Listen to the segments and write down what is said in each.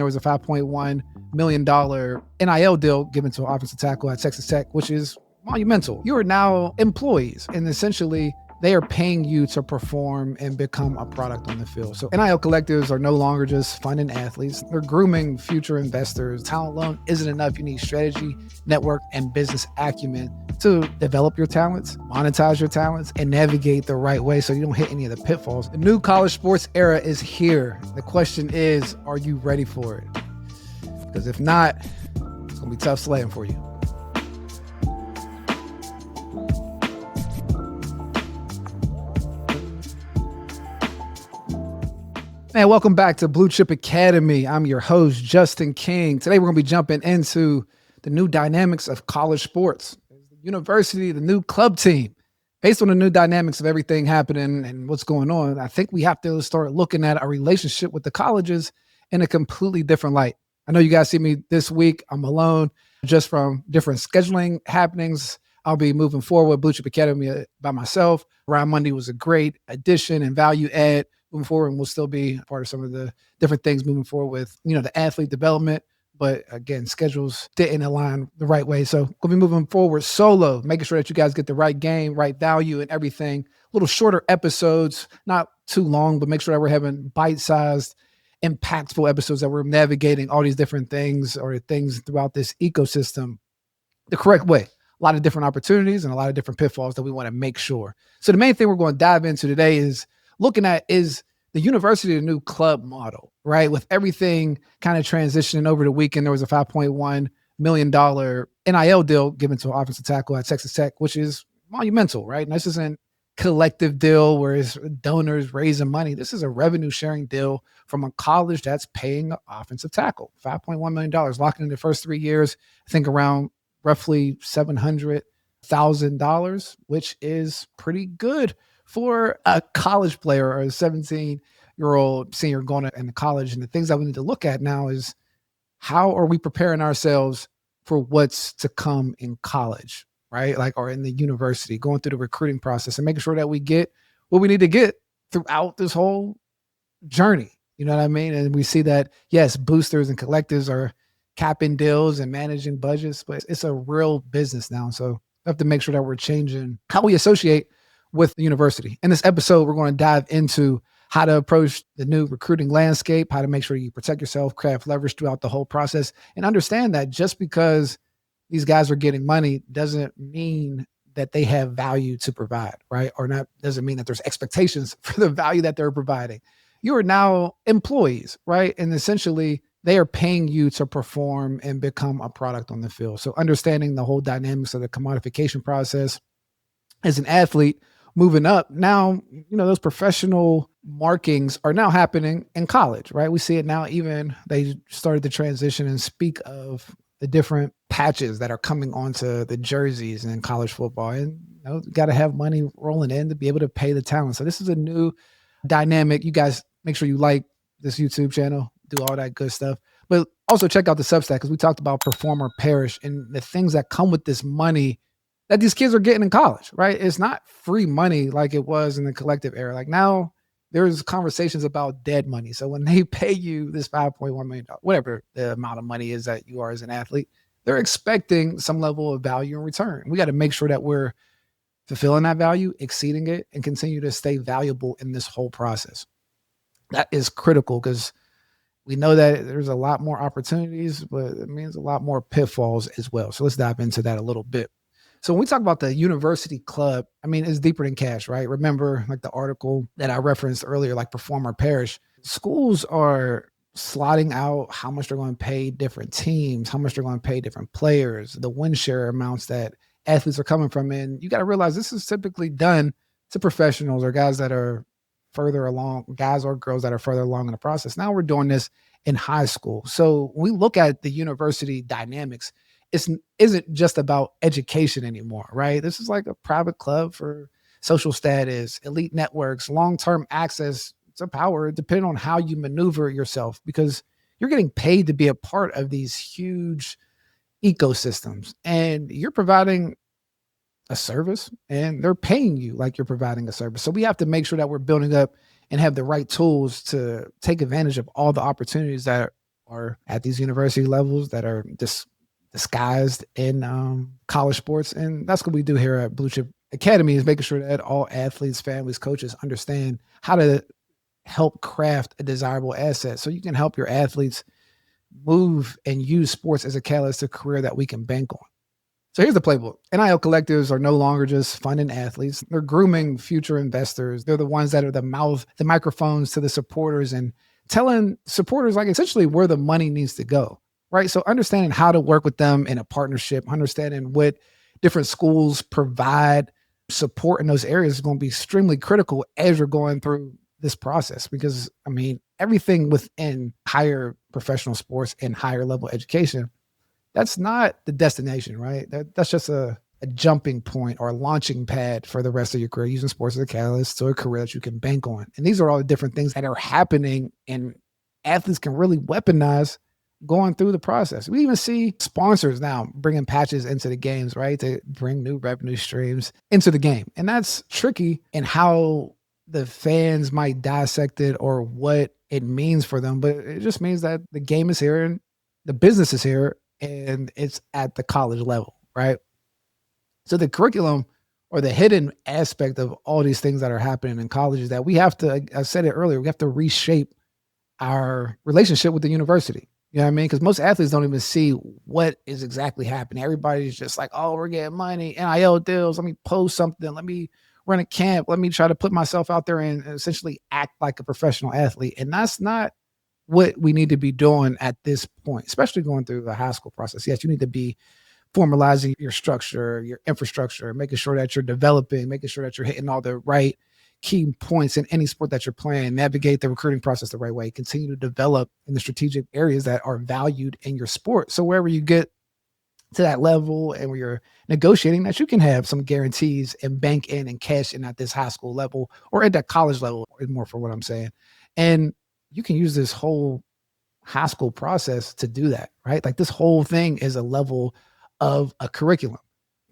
There was a $5.1 million NIL deal given to an offensive tackle at Texas Tech, which is monumental. You are now employees, and essentially they are paying you to perform and become a product on the field. So NIL collectives are no longer just funding athletes. They're grooming future investors. Talent alone isn't enough. You need strategy, network, and business acumen to develop your talents, monetize your talents, and navigate the right way so you don't hit any of the pitfalls. The new college sports era is here. The question is, are you ready for it? Because if not, it's going to be tough sledding for you. Man, welcome back to Blue Chip Academy. I'm your host, Justin King. Today, we're going to be jumping into the new dynamics of college sports. The university, the new club team. Based on the new dynamics of everything happening and what's going on, I think we have to start looking at our relationship with the colleges in a completely different light. I know you guys see me this week. I'm alone just from different scheduling happenings. I'll be moving forward with Blue Chip Academy by myself. Ryan Monday was a great addition and value add moving forward, and we'll still be part of some of the different things moving forward with, the athlete development. But again, schedules didn't align the right way. So we'll be moving forward solo, making sure that you guys get the right game, right value and everything. Little shorter episodes, not too long, but make sure that we're having bite-sized, impactful episodes, that we're navigating all these different things or things throughout this ecosystem the correct way. A lot of different opportunities and a lot of different pitfalls that we want to make sure. So the main thing we're going to dive into today is looking at is the university the new club model, right? With everything kind of transitioning over the weekend, there was a $5.1 million NIL deal given to an offensive tackle at Texas Tech, which is monumental, right? And this isn't collective deal where it's donors raising money. This is a revenue sharing deal from a college that's paying an offensive tackle. $5.1 million locking in the first 3 years, I think around roughly $700,000, which is pretty good for a college player or a 17-year-old senior going into college. And the things that we need to look at now is how are we preparing ourselves for what's to come in college, right? Or in the university, going through the recruiting process and making sure that we get what we need to get throughout this whole journey. You know what I mean? And we see that, yes, boosters and collectives are capping deals and managing budgets, but it's a real business now. So we have to make sure that we're changing how we associate with the university. In this episode, we're going to dive into how to approach the new recruiting landscape, how to make sure you protect yourself, craft leverage throughout the whole process, and understand that just because these guys are getting money doesn't mean that they have value to provide, right? Or not doesn't mean that there's expectations for the value that they're providing. You are now employees, right? And essentially, they are paying you to perform and become a product on the field. So understanding the whole dynamics of the commodification process as an athlete, moving up now, those professional markings are now happening in college, right? We see it now. Even they started to transition and speak of the different patches that are coming onto the jerseys in college football. And got to have money rolling in to be able to pay the talent. So this is a new dynamic. You guys make sure you like this YouTube channel, do all that good stuff. But also check out the Substack, because we talked about perform or perish and the things that come with this money that these kids are getting in college, right? It's not free money like it was in the collective era. Like now there's conversations about dead money. So when they pay you this $5.1 million, whatever the amount of money is that you are as an athlete, they're expecting some level of value in return. We got to make sure that we're fulfilling that value, exceeding it, and continue to stay valuable in this whole process. That is critical, because we know that there's a lot more opportunities, but it means a lot more pitfalls as well. So let's dive into that a little bit. So when we talk about the university club, it's deeper than cash, right? Remember, like the article that I referenced earlier, like perform or perish. Schools are slotting out how much they're going to pay different teams, how much they're going to pay different players, the win share amounts that athletes are coming from. And you got to realize this is typically done to professionals or guys that are further along, guys or girls that are further along in the process. Now we're doing this in high school. So when we look at the university dynamics, it isn't just about education anymore, right? This is like a private club for social status, elite networks, long-term access to power, depending on how you maneuver yourself, because you're getting paid to be a part of these huge ecosystems, and you're providing a service and they're paying you like you're providing a service. So we have to make sure that we're building up and have the right tools to take advantage of all the opportunities that are at these university levels that are disguised in college sports. And that's what we do here at Blue Chip Academy, is making sure that all athletes, families, coaches understand how to help craft a desirable asset so you can help your athletes move and use sports as a catalyst to career that we can bank on. So here's the playbook. NIL collectives are no longer just funding athletes. They're grooming future investors. They're the ones that are the mouth, the microphones to the supporters, and telling supporters like essentially where the money needs to go, right? So understanding how to work with them in a partnership, understanding what different schools provide support in those areas is going to be extremely critical as you're going through this process. Because I mean, everything within higher professional sports and higher level education, that's not the destination, right? That's just a jumping point or a launching pad for the rest of your career, using sports as a catalyst to a career that you can bank on. And these are all the different things that are happening, and athletes can really weaponize going through the process. We even see sponsors now bringing patches into the games, right? To bring new revenue streams into the game. And that's tricky in how the fans might dissect it or what it means for them. But it just means that the game is here and the business is here, and it's at the college level, right? So the curriculum or the hidden aspect of all these things that are happening in college is that we have to, I said it earlier, we have to reshape our relationship with the university. You know what I mean? Because most athletes don't even see what is exactly happening. Everybody's just like, oh, we're getting money, NIL deals, let me post something, let me run a camp, let me try to put myself out there and essentially act like a professional athlete. And that's not what we need to be doing at this point, especially going through the high school process. Yes, you need to be formalizing your structure, your infrastructure, making sure that you're developing, making sure that you're hitting all the right key points in any sport that you're playing, navigate the recruiting process the right way, continue to develop in the strategic areas that are valued in your sport. So wherever you get to that level and where you're negotiating, that you can have some guarantees and bank in and cash in at this high school level or at that college level is more for what I'm saying. And you can use this whole high school process to do that, right? Like this whole thing is a level of a curriculum,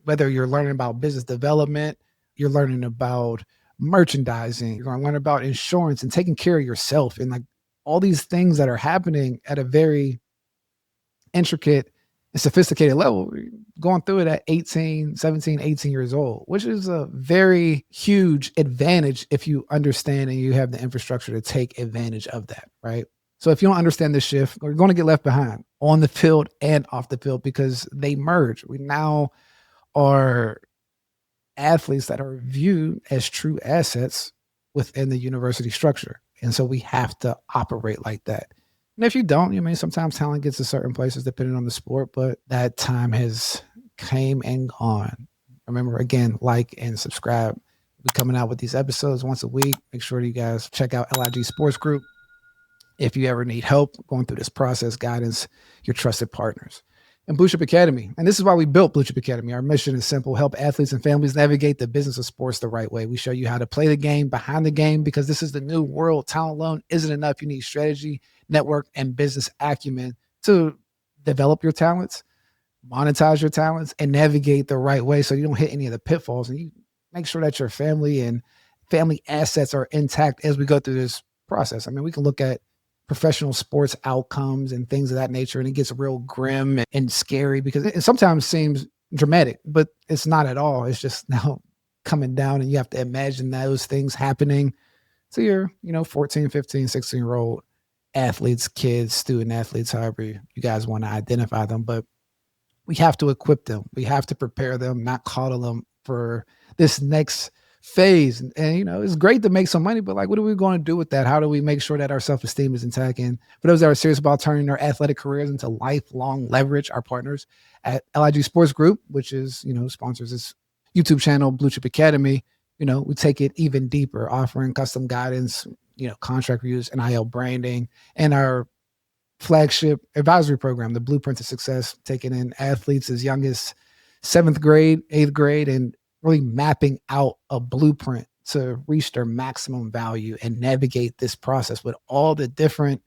whether you're learning about business development, you're learning about merchandising, you're going to learn about insurance and taking care of yourself, and like all these things that are happening at a very intricate and sophisticated level, going through it at 18, 17, 18 years old, which is a very huge advantage if you understand and you have the infrastructure to take advantage of that, right? So if you don't understand this shift, you're going to get left behind on the field and off the field because they merge. We now are athletes that are viewed as true assets within the university structure. And so we have to operate like that. And if you don't, I mean, sometimes talent gets to certain places depending on the sport, but that time has came and gone. Remember, again, like and subscribe. We'll be coming out with these episodes once a week. Make sure you guys check out LIG Sports Group. If you ever need help going through this process, guidance, your trusted partners. And Blue Chip Academy. And this is why we built Blue Chip Academy. Our mission is simple: help athletes and families navigate the business of sports the right way. We show you how to play the game behind the game, because this is the new world. Talent alone isn't enough. You need strategy, network, and business acumen to develop your talents, monetize your talents, and navigate the right way so you don't hit any of the pitfalls. And you make sure that your family and family assets are intact as we go through this process. I mean, we can look at professional sports outcomes and things of that nature, and it gets real grim and scary because it sometimes seems dramatic, but it's not at all. It's just now coming down, and you have to imagine those things happening to your, 14, 15, 16-year-old athletes, kids, student athletes, however you guys want to identify them. But we have to equip them. We have to prepare them, not coddle them for this next phase. And it's great to make some money, but like, what are we going to do with that? How do we make sure that our self-esteem is intact? And for those that are serious about turning their athletic careers into lifelong leverage, our partners at LIG Sports Group, which is, sponsors this YouTube channel, Blue Chip Academy, we take it even deeper, offering custom guidance, contract reviews, NIL branding, and our flagship advisory program, the Blueprint to Success, taking in athletes as young as 7th grade, 8th grade, and really mapping out a blueprint to reach their maximum value and navigate this process with all the different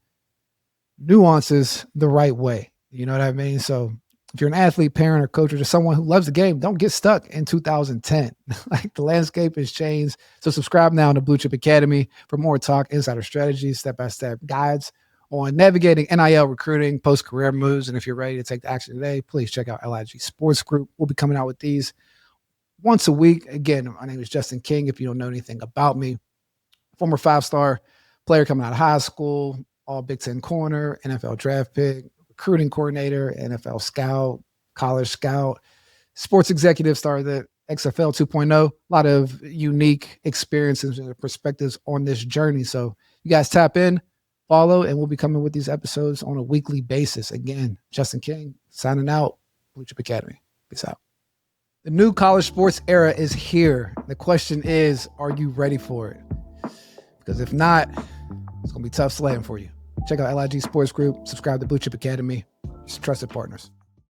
nuances the right way. You know what I mean? So if you're an athlete, parent, or coach, or just someone who loves the game, don't get stuck in 2010. Like, the landscape has changed. So subscribe now to Blue Chip Academy for more talk, insider strategies, step-by-step guides on navigating NIL recruiting, post-career moves. And if you're ready to take the action today, please check out LIG Sports Group. We'll be coming out with these once a week. Again, my name is Justin King. If you don't know anything about me, former 5-star player coming out of high school, all Big Ten corner, NFL draft pick, recruiting coordinator, NFL scout, college scout, sports executive, started the XFL 2.0. A lot of unique experiences and perspectives on this journey. So you guys tap in, follow, and we'll be coming with these episodes on a weekly basis. Again, Justin King signing out, Blue Chip Academy. Peace out. The new college sports era is here. The question is, are you ready for it? Because if not, it's going to be tough slaying for you. Check out LIG Sports Group. Subscribe to Blue Chip Academy. It's trusted partners.